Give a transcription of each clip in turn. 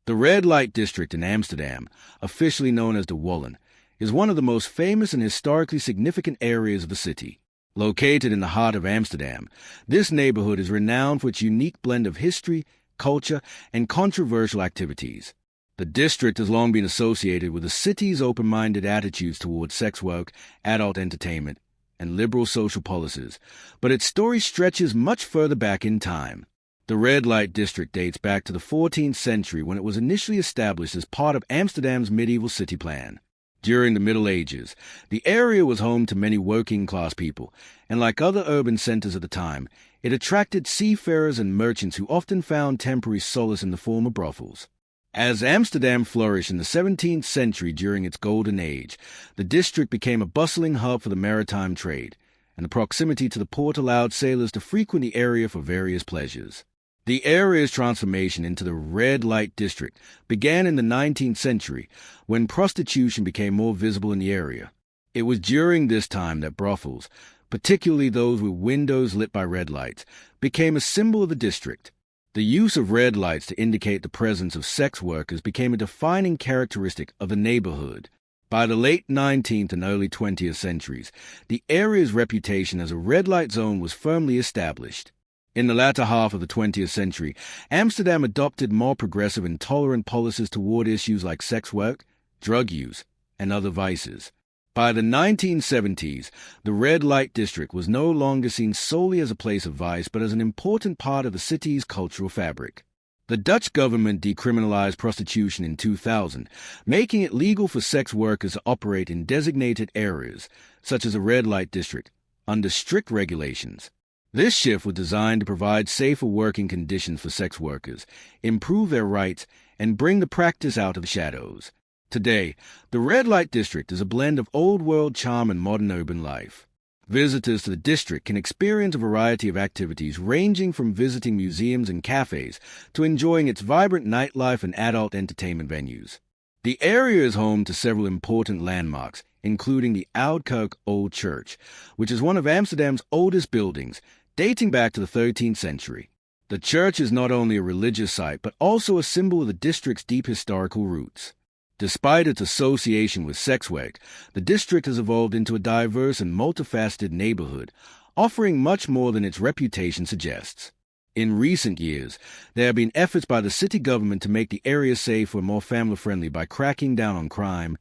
The red light district in Amsterdam, officially known as de Wallen, is one of the most famous and historically significant areas of the city. Located in the heart of Amsterdam, this neighborhood is renowned for its unique blend of history, culture, and controversial activities. The district has long been associated with the city's open-minded attitudes towards sex work, adult entertainment, and liberal social policies, but its story stretches much further back in time. The red light district dates back to the 14th century when it was initially established as part of Amsterdam's medieval city plan. During the Middle Ages, the area was home to many working-class people, and like other urban centers at the time, it attracted seafarers and merchants who often found temporary solace in the form of brothels. As Amsterdam flourished in the 17th century during its golden age, the district became a bustling hub for the maritime trade, and the proximity to the port allowed sailors to frequent the area for various pleasures. The area's transformation into the red light district began in the 19th century, when prostitution became more visible in the area. It was during this time that brothels, particularly those with windows lit by red lights, became a symbol of the district. The use of red lights to indicate the presence of sex workers became a defining characteristic of the neighborhood. By the late 19th and early 20th centuries, the area's reputation as a red light zone was firmly established. In the latter half of the 20th century, Amsterdam adopted more progressive and tolerant policies toward issues like sex work, drug use, and other vices. By the 1970s, the red light district was no longer seen solely as a place of vice, but as an important part of the city's cultural fabric. The Dutch government decriminalized prostitution in 2000, making it legal for sex workers to operate in designated areas, such as a red light district, under strict regulations. This shift was designed to provide safer working conditions for sex workers, improve their rights, and bring the practice out of the shadows. Today, the red light district is a blend of old-world charm and modern urban life. Visitors to the district can experience a variety of activities ranging from visiting museums and cafes to enjoying its vibrant nightlife and adult entertainment venues. The area is home to several important landmarks, including the Oude Kerk Old Church, which is one of Amsterdam's oldest buildings, dating back to the 13th century. The church is not only a religious site, but also a symbol of the district's deep historical roots. Despite its association with sex work, the district has evolved into a diverse and multifaceted neighborhood, offering much more than its reputation suggests. In recent years, there have been efforts by the city government to make the area safer and more family-friendly by cracking down on crime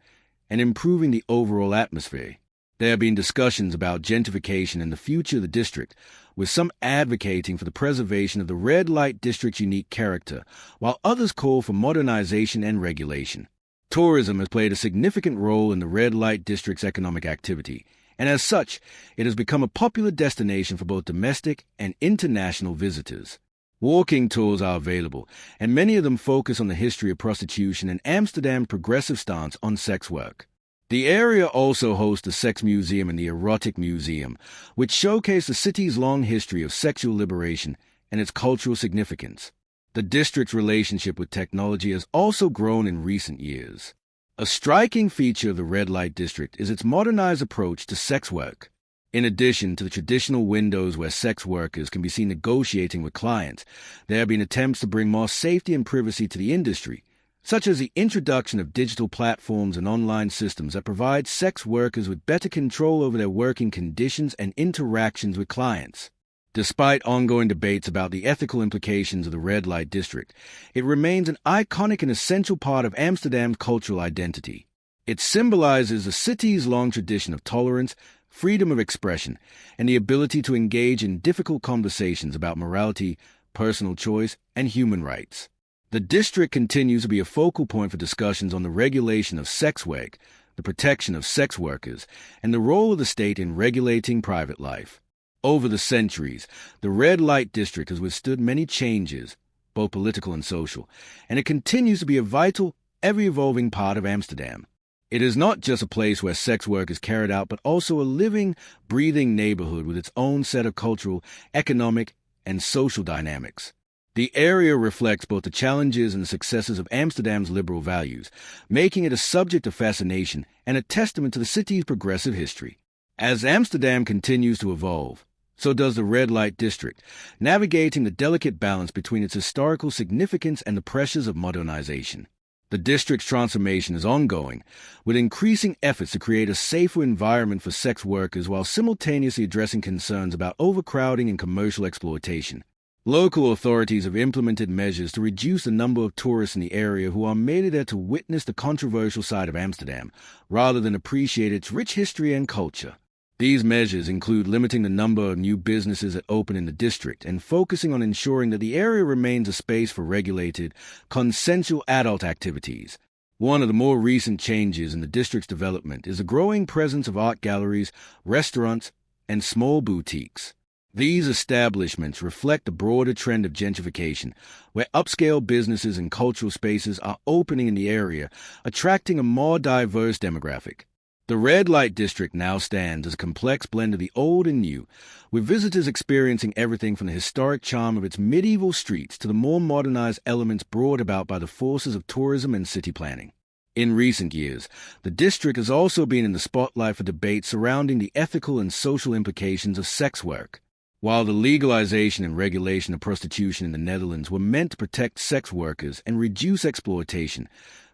and improving the overall atmosphere. There have been discussions about gentrification and the future of the district, with some advocating for the preservation of the red light district's unique character, while others call for modernization and regulation. Tourism has played a significant role in the red light district's economic activity, and as such, it has become a popular destination for both domestic and international visitors. Walking tours are available, and many of them focus on the history of prostitution and Amsterdam's progressive stance on sex work. The area also hosts the Sex Museum and the Erotic Museum, which showcase the city's long history of sexual liberation and its cultural significance. The district's relationship with technology has also grown in recent years. A striking feature of the red light district is its modernized approach to sex work. In addition to the traditional windows where sex workers can be seen negotiating with clients, there have been attempts to bring more safety and privacy to the industry, such as the introduction of digital platforms and online systems that provide sex workers with better control over their working conditions and interactions with clients. Despite ongoing debates about the ethical implications of the red light district, it remains an iconic and essential part of Amsterdam's cultural identity. It symbolizes the city's long tradition of tolerance, freedom of expression, and the ability to engage in difficult conversations about morality, personal choice, and human rights. The district continues to be a focal point for discussions on the regulation of sex work, the protection of sex workers, and the role of the state in regulating private life. Over the centuries, the red light district has withstood many changes, both political and social, and it continues to be a vital, ever-evolving part of Amsterdam. It is not just a place where sex work is carried out, but also a living, breathing neighborhood with its own set of cultural, economic, and social dynamics. The area reflects both the challenges and the successes of Amsterdam's liberal values, making it a subject of fascination and a testament to the city's progressive history. As Amsterdam continues to evolve, So does the red light district, navigating the delicate balance between its historical significance and the pressures of modernization. The district's transformation is ongoing, with increasing efforts to create a safer environment for sex workers while simultaneously addressing concerns about overcrowding and commercial exploitation. Local authorities have implemented measures to reduce the number of tourists in the area who are mainly there to witness the controversial side of Amsterdam, rather than appreciate its rich history and culture. These measures include limiting the number of new businesses that open in the district and focusing on ensuring that the area remains a space for regulated, consensual adult activities. One of the more recent changes in the district's development is the growing presence of art galleries, restaurants, and small boutiques. These establishments reflect the broader trend of gentrification, where upscale businesses and cultural spaces are opening in the area, attracting a more diverse demographic. The red light district now stands as a complex blend of the old and new, with visitors experiencing everything from the historic charm of its medieval streets to the more modernized elements brought about by the forces of tourism and city planning. In recent years, the district has also been in the spotlight for debate surrounding the ethical and social implications of sex work. While the legalization and regulation of prostitution in the Netherlands were meant to protect sex workers and reduce exploitation,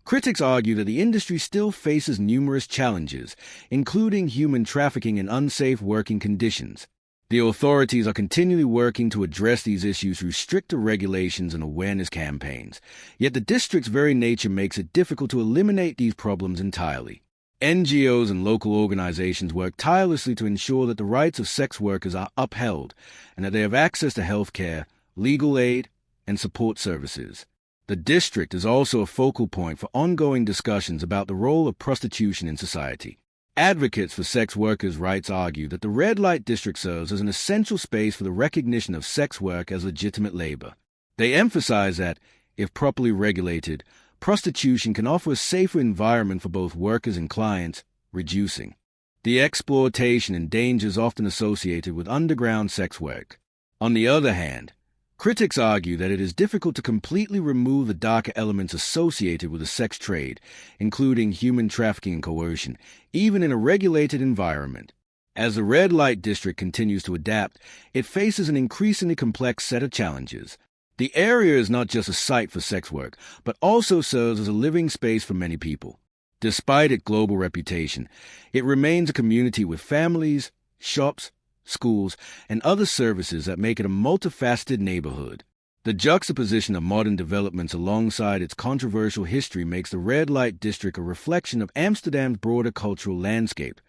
critics argue that the industry still faces numerous challenges, including human trafficking and unsafe working conditions. The authorities are continually working to address these issues through stricter regulations and awareness campaigns, yet the district's very nature makes it difficult to eliminate these problems entirely. NGOs and local organizations work tirelessly to ensure that the rights of sex workers are upheld and that they have access to health care, legal aid, and support services. The district is also a focal point for ongoing discussions about the role of prostitution in society. Advocates for sex workers' rights argue that the red light district serves as an essential space for the recognition of sex work as legitimate labor. They emphasize that, if properly regulated, prostitution can offer a safer environment for both workers and clients, reducing the exploitation and dangers often associated with underground sex work. On the other hand, critics argue that it is difficult to completely remove the darker elements associated with the sex trade, including human trafficking and coercion, even in a regulated environment. As the red light district continues to adapt, it faces an increasingly complex set of challenges. The area is not just a site for sex work, but also serves as a living space for many people. Despite its global reputation, it remains a community with families, shops, schools, and other services that make it a multifaceted neighborhood. The juxtaposition of modern developments alongside its controversial history makes the red light district a reflection of Amsterdam's broader cultural landscape,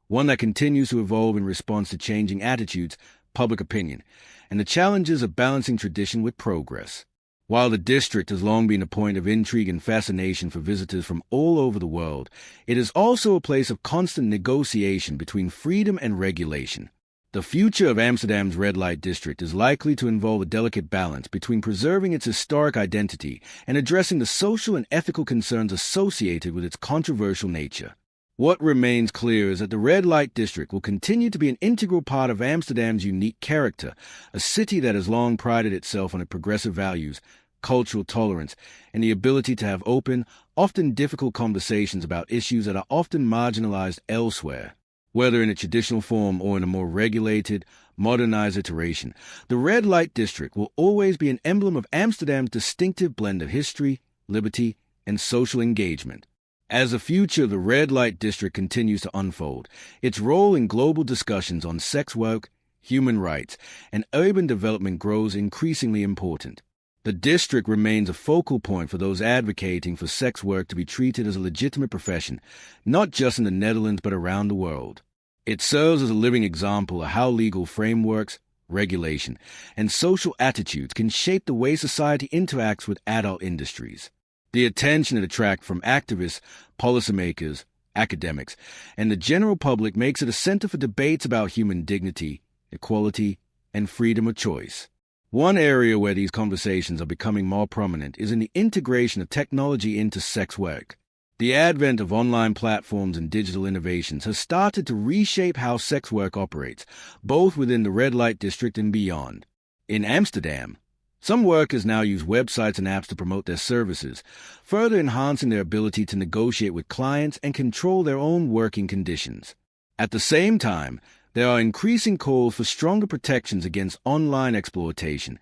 one that continues to evolve in response to changing attitudes, public opinion, and the challenges of balancing tradition with progress. While the district has long been a point of intrigue and fascination for visitors from all over the world, it is also a place of constant negotiation between freedom and regulation. The future of Amsterdam's red light district is likely to involve a delicate balance between preserving its historic identity and addressing the social and ethical concerns associated with its controversial nature. What remains clear is that the red light district will continue to be an integral part of Amsterdam's unique character, a city that has long prided itself on its progressive values, cultural tolerance, and the ability to have open, often difficult conversations about issues that are often marginalized elsewhere. Whether in a traditional form or in a more regulated, modernized iteration, the red light district will always be an emblem of Amsterdam's distinctive blend of history, liberty, and social engagement. As the future of the red light district continues to unfold, its role in global discussions on sex work, human rights, and urban development grows increasingly important. The district remains a focal point for those advocating for sex work to be treated as a legitimate profession, not just in the Netherlands but around the world. It serves as a living example of how legal frameworks, regulation, and social attitudes can shape the way society interacts with adult industries. The attention it attracts from activists, policymakers, academics, and the general public makes it a center for debates about human dignity, equality, and freedom of choice. One area where these conversations are becoming more prominent is in the integration of technology into sex work. The advent of online platforms and digital innovations has started to reshape how sex work operates, both within the red light district and beyond. In Amsterdam, some workers now use websites and apps to promote their services, further enhancing their ability to negotiate with clients and control their own working conditions. At the same time, There are increasing calls for stronger protections against online exploitation,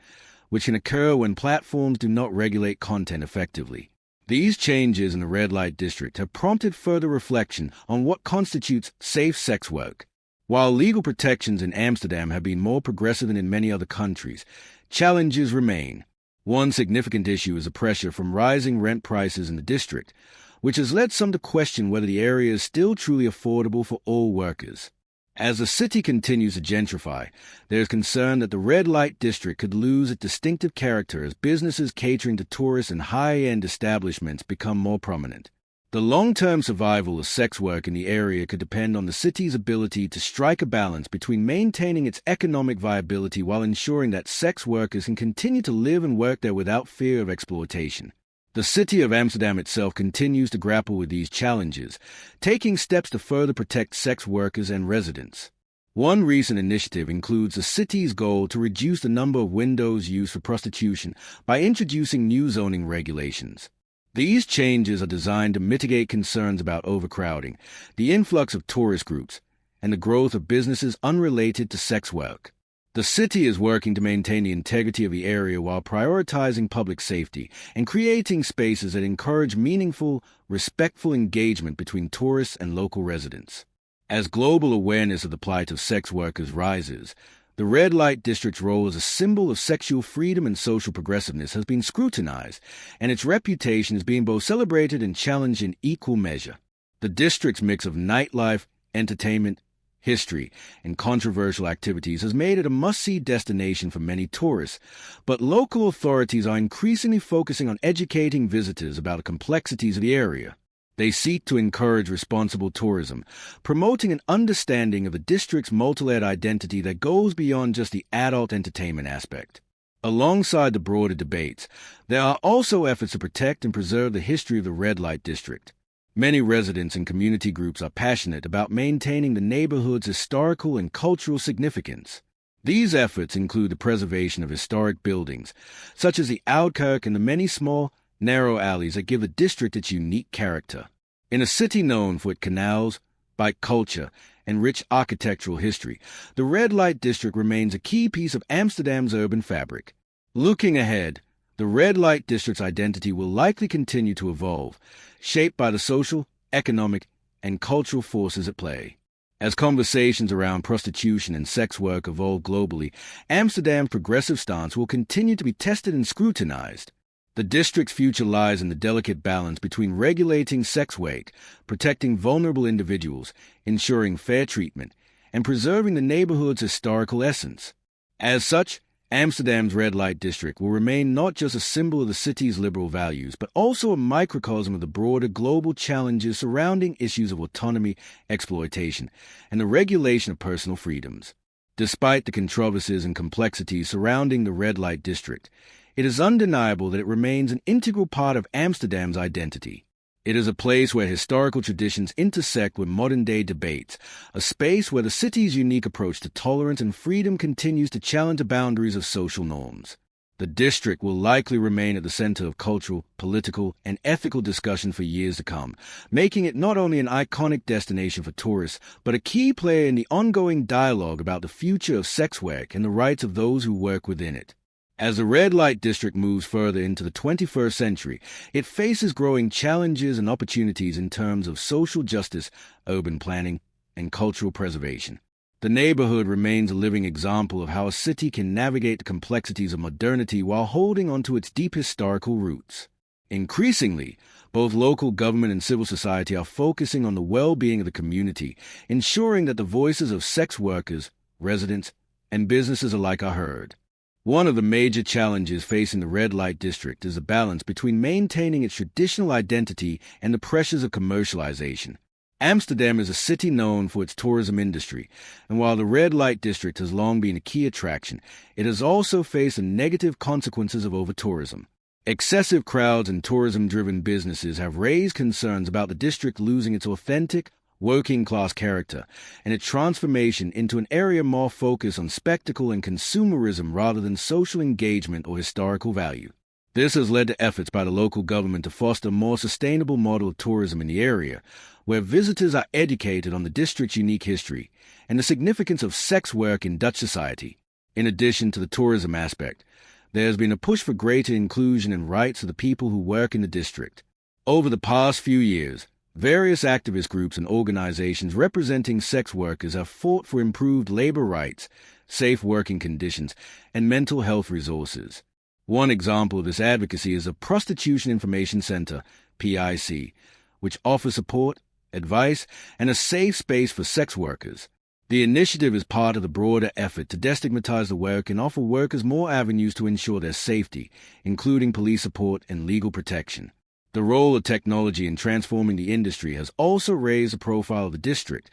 which can occur when platforms do not regulate content effectively. These changes in the red light district have prompted further reflection on what constitutes safe sex work. While legal protections in Amsterdam have been more progressive than in many other countries, challenges remain. One significant issue is the pressure from rising rent prices in the district, which has led some to question whether the area is still truly affordable for all workers. As the city continues to gentrify, there is concern that the red light district could lose its distinctive character as businesses catering to tourists and high-end establishments become more prominent. The long-term survival of sex work in the area could depend on the city's ability to strike a balance between maintaining its economic viability while ensuring that sex workers can continue to live and work there without fear of exploitation. The city of Amsterdam itself continues to grapple with these challenges, taking steps to further protect sex workers and residents. One recent initiative includes the city's goal to reduce the number of windows used for prostitution by introducing new zoning regulations. These changes are designed to mitigate concerns about overcrowding, the influx of tourist groups, and the growth of businesses unrelated to sex work. The city is working to maintain the integrity of the area while prioritizing public safety and creating spaces that encourage meaningful, respectful engagement between tourists and local residents. As global awareness of the plight of sex workers rises, the red light district's role as a symbol of sexual freedom and social progressiveness has been scrutinized, and its reputation is being both celebrated and challenged in equal measure. The district's mix of nightlife, entertainment, history, and controversial activities has made it a must-see destination for many tourists, but local authorities are increasingly focusing on educating visitors about the complexities of the area. They seek to encourage responsible tourism, promoting an understanding of the district's multi-layered identity that goes beyond just the adult entertainment aspect. Alongside the broader debates, there are also efforts to protect and preserve the history of the red light district. Many residents and community groups are passionate about maintaining the neighborhood's historical and cultural significance. These efforts include the preservation of historic buildings, such as the Oudkerk and the many small, narrow alleys that give the district its unique character. In a city known for its canals, bike culture, and rich architectural history, the red light district remains a key piece of Amsterdam's urban fabric. Looking ahead, the red light district's identity will likely continue to evolve, shaped by the social, economic, and cultural forces at play. As conversations around prostitution and sex work evolve globally, Amsterdam's progressive stance will continue to be tested and scrutinized. The district's future lies in the delicate balance between regulating sex work, protecting vulnerable individuals, ensuring fair treatment, and preserving the neighborhood's historical essence. As such, Amsterdam's red light district will remain not just a symbol of the city's liberal values, but also a microcosm of the broader global challenges surrounding issues of autonomy, exploitation, and the regulation of personal freedoms. Despite the controversies and complexities surrounding the red light district, it is undeniable that it remains an integral part of Amsterdam's identity. It is a place where historical traditions intersect with modern-day debates, a space where the city's unique approach to tolerance and freedom continues to challenge the boundaries of social norms. The district will likely remain at the center of cultural, political, and ethical discussion for years to come, making it not only an iconic destination for tourists, but a key player in the ongoing dialogue about the future of sex work and the rights of those who work within it. As the red light district moves further into the 21st century, it faces growing challenges and opportunities in terms of social justice, urban planning, and cultural preservation. The neighborhood remains a living example of how a city can navigate the complexities of modernity while holding onto its deep historical roots. Increasingly, both local government and civil society are focusing on the well-being of the community, ensuring that the voices of sex workers, residents, and businesses alike are heard. One of the major challenges facing the red light district is the balance between maintaining its traditional identity and the pressures of commercialization. Amsterdam is a city known for its tourism industry, and while the red light district has long been a key attraction, it has also faced the negative consequences of over-tourism. Excessive crowds and tourism-driven businesses have raised concerns about the district losing its authentic, working-class character, and its transformation into an area more focused on spectacle and consumerism rather than social engagement or historical value. This has led to efforts by the local government to foster a more sustainable model of tourism in the area, where visitors are educated on the district's unique history and the significance of sex work in Dutch society. In addition to the tourism aspect, there has been a push for greater inclusion and rights of the people who work in the district. Over the past few years, various activist groups and organizations representing sex workers have fought for improved labor rights, safe working conditions, and mental health resources. One example of this advocacy is the Prostitution Information Center, PIC, which offers support, advice, and a safe space for sex workers. The initiative is part of the broader effort to destigmatize the work and offer workers more avenues to ensure their safety, including police support and legal protection. The role of technology in transforming the industry has also raised the profile of the district,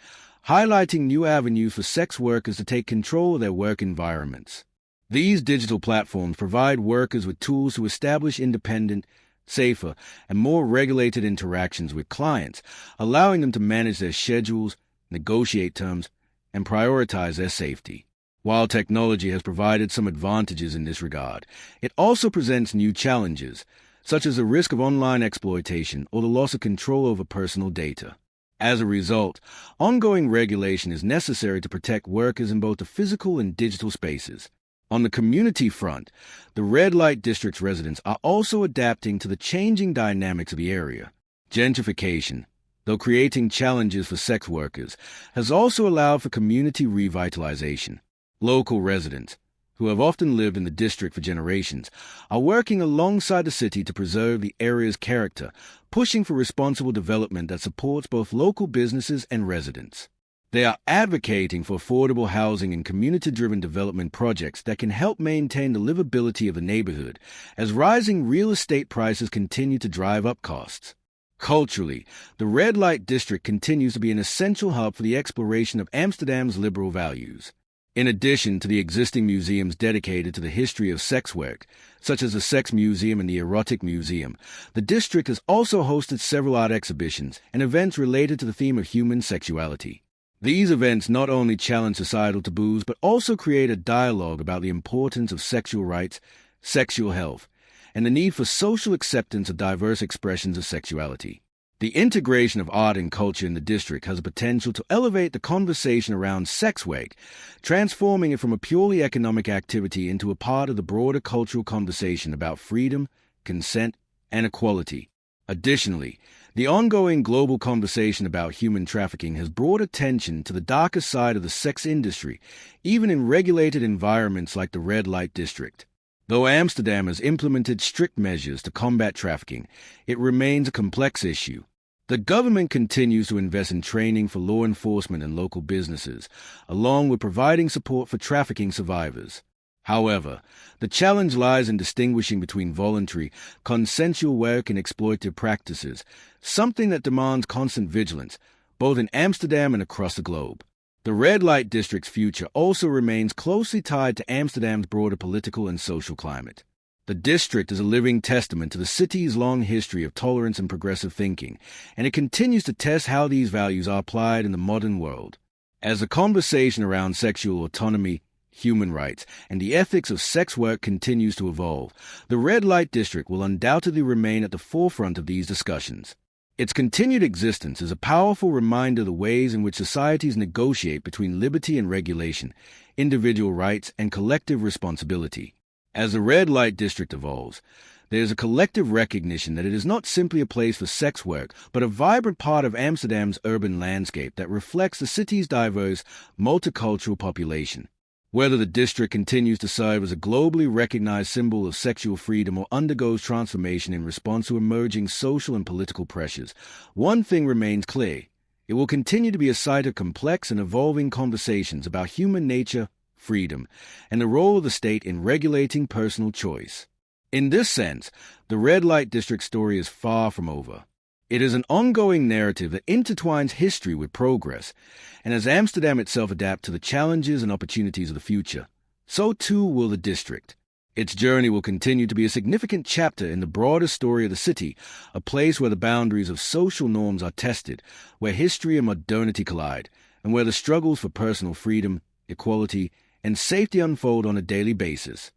highlighting new avenues for sex workers to take control of their work environments. These digital platforms provide workers with tools to establish independent, safer, and more regulated interactions with clients, allowing them to manage their schedules, negotiate terms, and prioritize their safety. While technology has provided some advantages in this regard, it also presents new challenges, such as the risk of online exploitation or the loss of control over personal data. As a result, ongoing regulation is necessary to protect workers in both the physical and digital spaces. On the community front, the red light district's residents are also adapting to the changing dynamics of the area. Gentrification, though creating challenges for sex workers, has also allowed for community revitalization. Local residents, who have often lived in the district for generations, are working alongside the city to preserve the area's character, pushing for responsible development that supports both local businesses and residents. They are advocating for affordable housing and community-driven development projects that can help maintain the livability of the neighborhood as rising real estate prices continue to drive up costs. Culturally, the red light district continues to be an essential hub for the exploration of Amsterdam's liberal values. In addition to the existing museums dedicated to the history of sex work, such as the Sex Museum and the Erotic Museum, the district has also hosted several art exhibitions and events related to the theme of human sexuality. These events not only challenge societal taboos but also create a dialogue about the importance of sexual rights, sexual health, and the need for social acceptance of diverse expressions of sexuality. The integration of art and culture in the district has the potential to elevate the conversation around sex work, transforming it from a purely economic activity into a part of the broader cultural conversation about freedom, consent, and equality. Additionally, the ongoing global conversation about human trafficking has brought attention to the darker side of the sex industry, even in regulated environments like the red light district. Though Amsterdam has implemented strict measures to combat trafficking, it remains a complex issue. The government continues to invest in training for law enforcement and local businesses, along with providing support for trafficking survivors. However, the challenge lies in distinguishing between voluntary, consensual work and exploitative practices, something that demands constant vigilance, both in Amsterdam and across the globe. The red light district's future also remains closely tied to Amsterdam's broader political and social climate. The district is a living testament to the city's long history of tolerance and progressive thinking, and it continues to test how these values are applied in the modern world. As the conversation around sexual autonomy, human rights, and the ethics of sex work continues to evolve, the red light district will undoubtedly remain at the forefront of these discussions. Its continued existence is a powerful reminder of the ways in which societies negotiate between liberty and regulation, individual rights, and collective responsibility. As the red light district evolves, there is a collective recognition that it is not simply a place for sex work, but a vibrant part of Amsterdam's urban landscape that reflects the city's diverse, multicultural population. Whether the district continues to serve as a globally recognized symbol of sexual freedom or undergoes transformation in response to emerging social and political pressures, one thing remains clear. It will continue to be a site of complex and evolving conversations about human nature, freedom, and the role of the state in regulating personal choice. In this sense, the red light district story is far from over. It is an ongoing narrative that intertwines history with progress, and as Amsterdam itself adapts to the challenges and opportunities of the future, so too will the district. Its journey will continue to be a significant chapter in the broader story of the city, a place where the boundaries of social norms are tested, where history and modernity collide, and where the struggles for personal freedom, equality, and safety unfold on a daily basis.